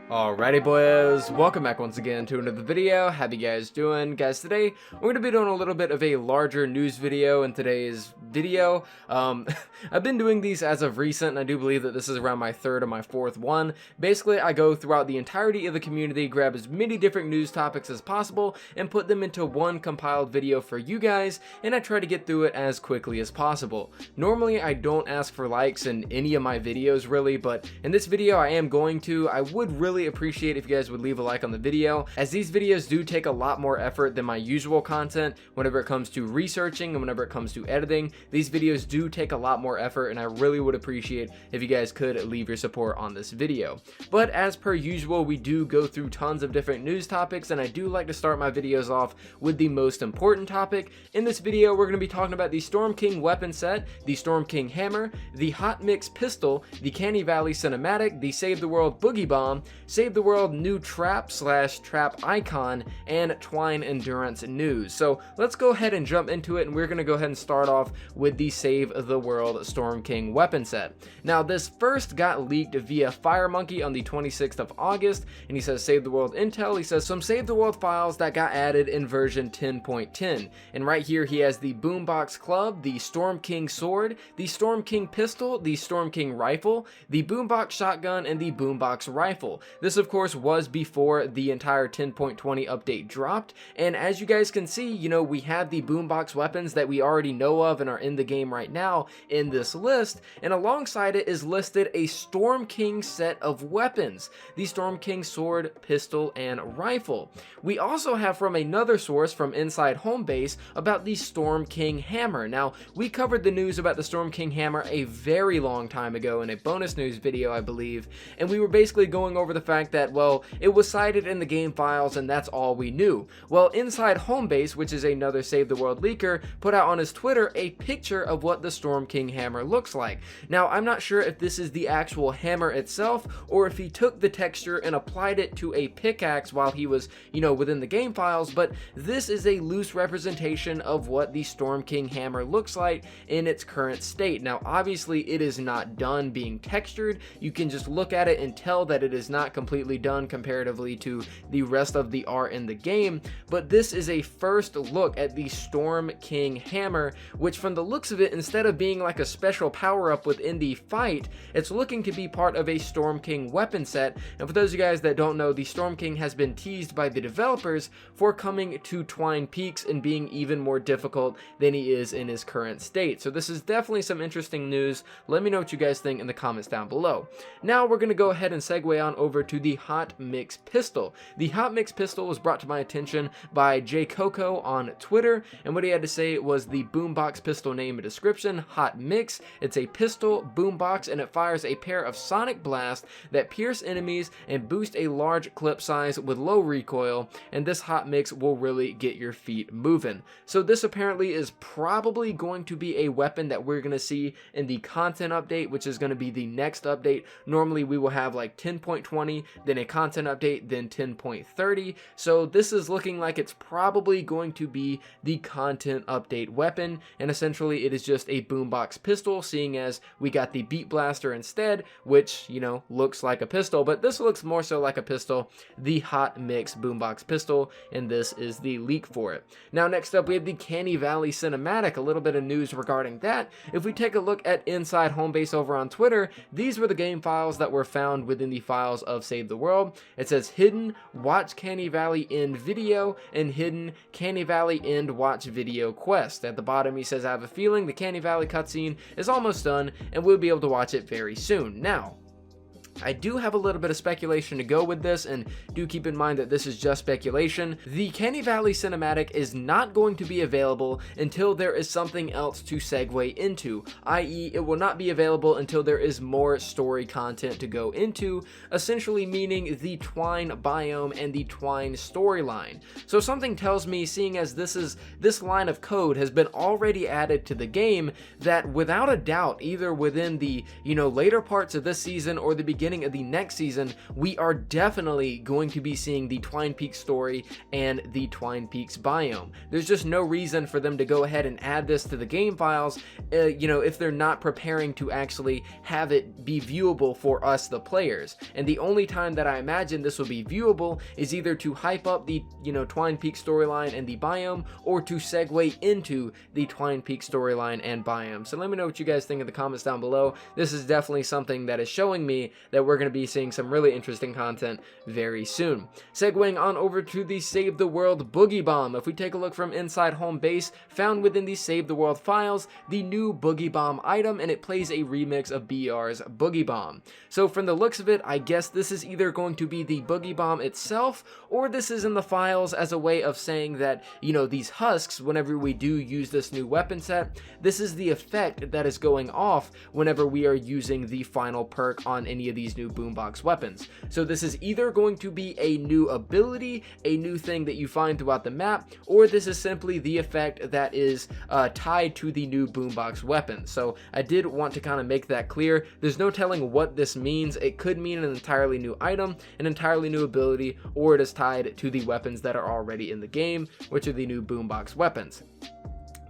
Alrighty boys, welcome back once again to another video. How you guys doing? Guys, today we're going to be doing a little bit of a larger news video in today's video. I've been doing these as of recent, and I do believe that this is around my third or my fourth one. Basically, I go throughout the entirety of the community, grab as many different news topics as possible, and put them into one compiled video for you guys, and I try to get through it as quickly as possible. Normally, I don't ask for likes in any of my videos really, but in this video I am going to. I would really appreciate if you guys would leave a like on the video, as these videos do take a lot more effort than my usual content. Whenever it comes to researching and whenever it comes to editing, these videos do take a lot more effort, and I really would appreciate if you guys could leave your support on this video. But as per usual, we do go through tons of different news topics, and I do like to start my videos off with the most important topic. In this video, we're going to be talking about the Storm King weapon set, the Storm King hammer, the Hot Mix pistol, the Canny Valley cinematic, the Save the World boogie bomb, Save the World new trap/trap icon, and Twine endurance news. So let's go ahead and jump into it, and we're going to go ahead and start off with the Save the World Storm King weapon set. Now, this first got leaked via FireMonkey on the 26th of August, and he says Save the World intel. He says some Save the World files that got added in version 10.10, and right here he has the Boombox Club, the Storm King sword, the Storm King pistol, the Storm King rifle, the Boombox shotgun, and the Boombox rifle. This of course was before the entire 10.20 update dropped, and as you guys can see, you know, we have the Boombox weapons that we already know of and are in the game right now in this list, and alongside it is listed a Storm King set of weapons, the Storm King sword, pistol, and rifle. We also have from another source from inside home base about the Storm King hammer. Now, we covered the news about the Storm King hammer a very long time ago in a bonus news video, I believe, and we were basically going over the fact that, well, it was cited in the game files and that's all we knew. Well, inside home base, which is another Save the World leaker, put out on his Twitter a picture of what the Storm King hammer looks like. Now, I'm not sure if this is the actual hammer itself or if he took the texture and applied it to a pickaxe while he was, you know, within the game files, but this is a loose representation of what the Storm King hammer looks like in its current state. Now, obviously it is not done being textured. You can just look at it and tell that it is not completely done comparatively to the rest of the art in the game, but this is a first look at the Storm King hammer, which from the looks of it, instead of being like a special power-up within the fight, it's looking to be part of a Storm King weapon set. And for those of you guys that don't know, the Storm King has been teased by the developers for coming to Twine Peaks and being even more difficult than he is in his current state. So this is definitely some interesting news. Let me know what you guys think in the comments down below. Now we're going to go ahead and segue on over to the Hot Mix pistol. The Hot Mix pistol was brought to my attention by J Coco on Twitter, and what he had to say was the Boombox pistol name and description: Hot Mix. It's a pistol boombox, and it fires a pair of sonic blasts that pierce enemies and boost a large clip size with low recoil, and this Hot Mix will really get your feet moving. So this apparently is probably going to be a weapon that we're going to see in the content update, which is going to be the next update. Normally we will have like 10.20, then a content update, then 10.30. So this is looking like it's probably going to be the content update weapon, and essentially it is just a boombox pistol, seeing as we got the beat blaster instead, which, you know, looks like a pistol, but this looks more so like a pistol, the Hot Mix boombox pistol, and this is the leak for it. Now next up we have the Canny Valley cinematic. A little bit of news regarding that. If we take a look at inside home base over on Twitter, these were the game files that were found within the files of Save the World. It says hidden watch Canny Valley end video and hidden Canny Valley end watch video quest. At the bottom he says, I have a feeling the Canny Valley cutscene is almost done and we'll be able to watch it very soon. Now, I do have a little bit of speculation to go with this, and do keep in mind that this is just speculation. The Canny Valley cinematic is not going to be available until there is something else to segue into, i.e. it will not be available until there is more story content to go into, essentially meaning the Twine biome and the Twine storyline. So something tells me, seeing as this line of code has been already added to the game, that without a doubt, either within the later parts of this season or the beginning beginning of the next season, we are definitely going to be seeing the Twine Peaks story and the Twine Peaks biome. There's just no reason for them to go ahead and add this to the game files, if they're not preparing to actually have it be viewable for us, the players. And the only time that I imagine this will be viewable is either to hype up the, Twine Peaks storyline and the biome, or to segue into the Twine Peaks storyline and biome. So let me know what you guys think in the comments down below. This is definitely something that is showing me that we're going to be seeing some really interesting content very soon. Segueing on over to the Save the World Boogie Bomb. If we take a look from inside home base, found within the Save the World files, the new Boogie Bomb item, and it plays a remix of BR's Boogie Bomb. So from the looks of it, I guess this is either going to be the Boogie Bomb itself, or this is in the files as a way of saying that, these husks, whenever we do use this new weapon set, this is the effect that is going off whenever we are using the final perk on any of these new boombox weapons. So this is either going to be a new ability, a new thing that you find throughout the map, or this is simply the effect that is tied to the new boombox weapons. So I did want to kind of make that clear. There's no telling what this means. It could mean an entirely new item, an entirely new ability, or it is tied to the weapons that are already in the game, which are the new boombox weapons.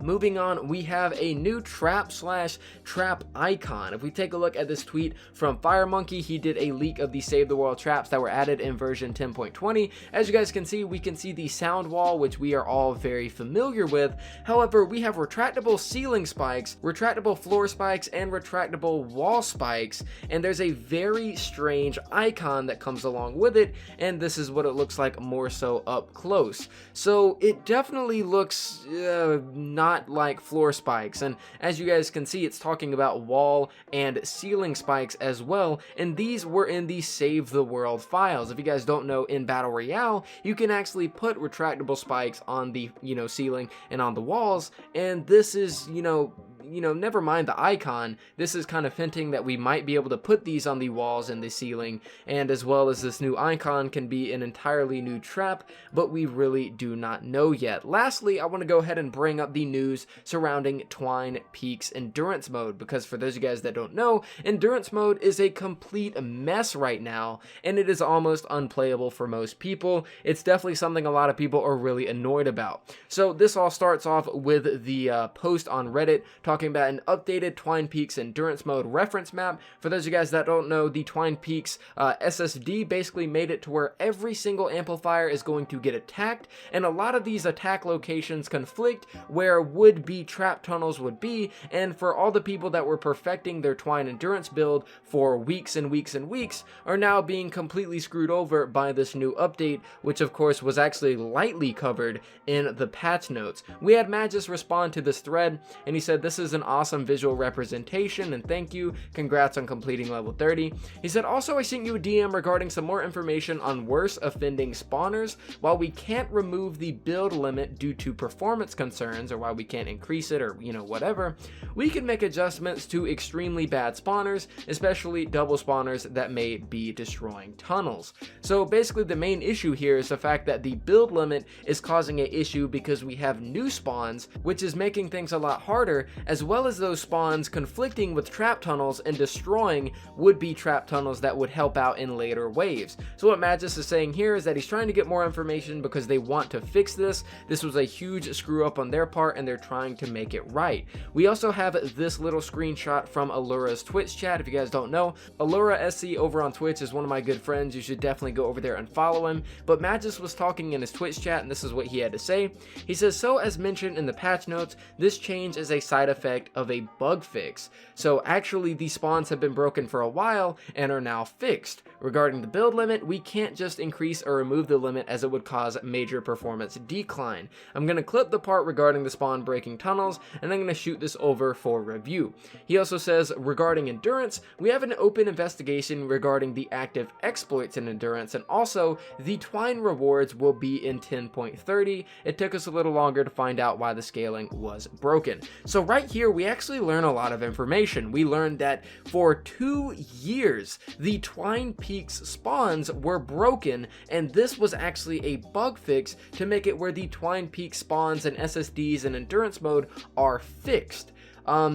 Moving on, we have a new trap/trap icon. If we take a look at this tweet from FireMonkey, he did a leak of the Save the World traps that were added in version 10.20. As you guys can see, we can see the sound wall, which we are all very familiar with. However, we have retractable ceiling spikes, retractable floor spikes, and retractable wall spikes, and there's a very strange icon that comes along with it, and this is what it looks like more so up close. So it definitely looks not like floor spikes, and as you guys can see, it's talking about wall and ceiling spikes as well, and these were in the Save the World files. If you guys don't know, in Battle Royale, you can actually put retractable spikes on the, ceiling and on the walls, and this is, never mind the icon, this is kind of hinting that we might be able to put these on the walls and the ceiling, and as well as this new icon can be an entirely new trap, but we really do not know yet. Lastly, I want to go ahead and bring up the news surrounding Twine Peaks Endurance Mode, because for those of you guys that don't know, Endurance Mode is a complete mess right now, and it is almost unplayable for most people. It's definitely something a lot of people are really annoyed about. So this all starts off with the post on Reddit talking about an updated Twine Peaks Endurance Mode reference map. For those of you guys that don't know, the Twine Peaks SSD basically made it to where every single amplifier is going to get attacked, and a lot of these attack locations conflict where would-be trap tunnels would be, and for all the people that were perfecting their Twine Endurance build for weeks and weeks and weeks are now being completely screwed over by this new update, which of course was actually lightly covered in the patch notes. We had Magus respond to this thread, and he said, "This is an awesome visual representation, and thank you, congrats on completing level 30. He said, "Also, I sent you a DM regarding some more information on worse offending spawners. While we can't remove the build limit due to performance concerns, or while we can't increase it, or whatever, we can make adjustments to extremely bad spawners, especially double spawners that may be destroying tunnels." So basically the main issue here is the fact that the build limit is causing an issue because we have new spawns, which is making things a lot harder, as well as those spawns conflicting with trap tunnels and destroying would-be trap tunnels that would help out in later waves. So what Magus is saying here is that he's trying to get more information because they want to fix this. This was a huge screw up on their part, and they're trying to make it right. We also have this little screenshot from Allura's Twitch chat. If you guys don't know, Allura SC over on Twitch is one of my good friends. You should definitely go over there and follow him. But Magus was talking in his Twitch chat, and this is what he had to say. He says, "So as mentioned in the patch notes, this change is a side effect of a bug fix. So actually these spawns have been broken for a while and are now fixed. Regarding the build limit, we can't just increase or remove the limit as it would cause major performance decline. I'm going to clip the part regarding the spawn breaking tunnels, and I'm going to shoot this over for review." He also says, regarding endurance, we have an open investigation regarding the active exploits in endurance, and also the Twine rewards will be in 10.30. It took us a little longer to find out why the scaling was broken. So right here, we actually learn a lot of information. We learned that for 2 years, the Twine Peaks spawns were broken, and this was actually a bug fix to make it where the Twine Peaks spawns and SSDs in endurance mode are fixed.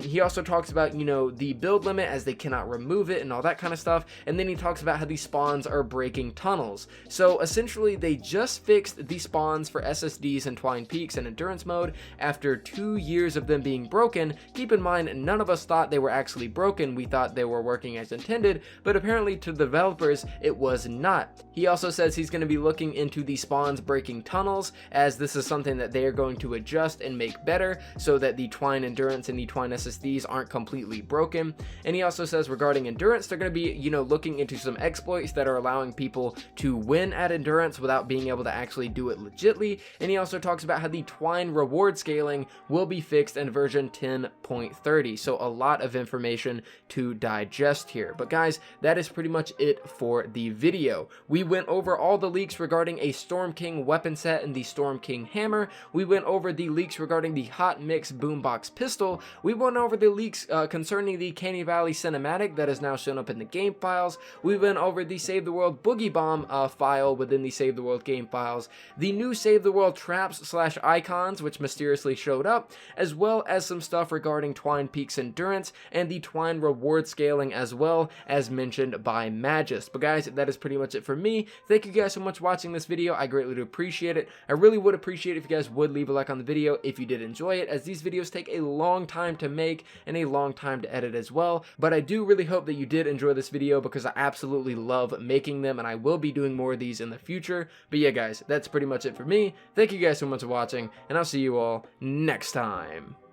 He also talks about, you know, the build limit as they cannot remove it and all that kind of stuff. And then he talks about how these spawns are breaking tunnels. So essentially they just fixed the spawns for SSDs in Twine Peaks and Endurance mode after 2 years of them being broken. Keep in mind, none of us thought they were actually broken. We thought they were working as intended, but apparently to the developers it was not. He also says he's going to be looking into the spawns breaking tunnels, as this is something that they are going to adjust and make better so that the Twine Endurance and the Twine SSDs aren't completely broken. And he also says regarding Endurance, they're going to be, you know, looking into some exploits that are allowing people to win at Endurance without being able to actually do it legitly. And he also talks about how the Twine reward scaling will be fixed in version 10.30. So a lot of information to digest here. But guys, that is pretty much it for the video. We went over all the leaks regarding a Storm King weapon set and the Storm King hammer. We went over the leaks regarding the Hot Mix boombox pistol. We went over the leaks concerning the Canny Valley cinematic that has now shown up in the game files. We went over the Save the World Boogie Bomb file within the Save the World game files, the new Save the World traps / icons which mysteriously showed up, as well as some stuff regarding Twine Peaks Endurance and the Twine reward scaling, as well as mentioned by Magus. But guys, that is pretty much it for me. Thank you guys so much for watching this video. I greatly do appreciate it. I really would appreciate it if you guys would leave a like on the video if you did enjoy it, as these videos take a long time to make and a long time to edit as well. But I do really hope that you did enjoy this video, because I absolutely love making them and I will be doing more of these in the future. But yeah guys, that's pretty much it for me. Thank you guys so much for watching, and I'll see you all next time.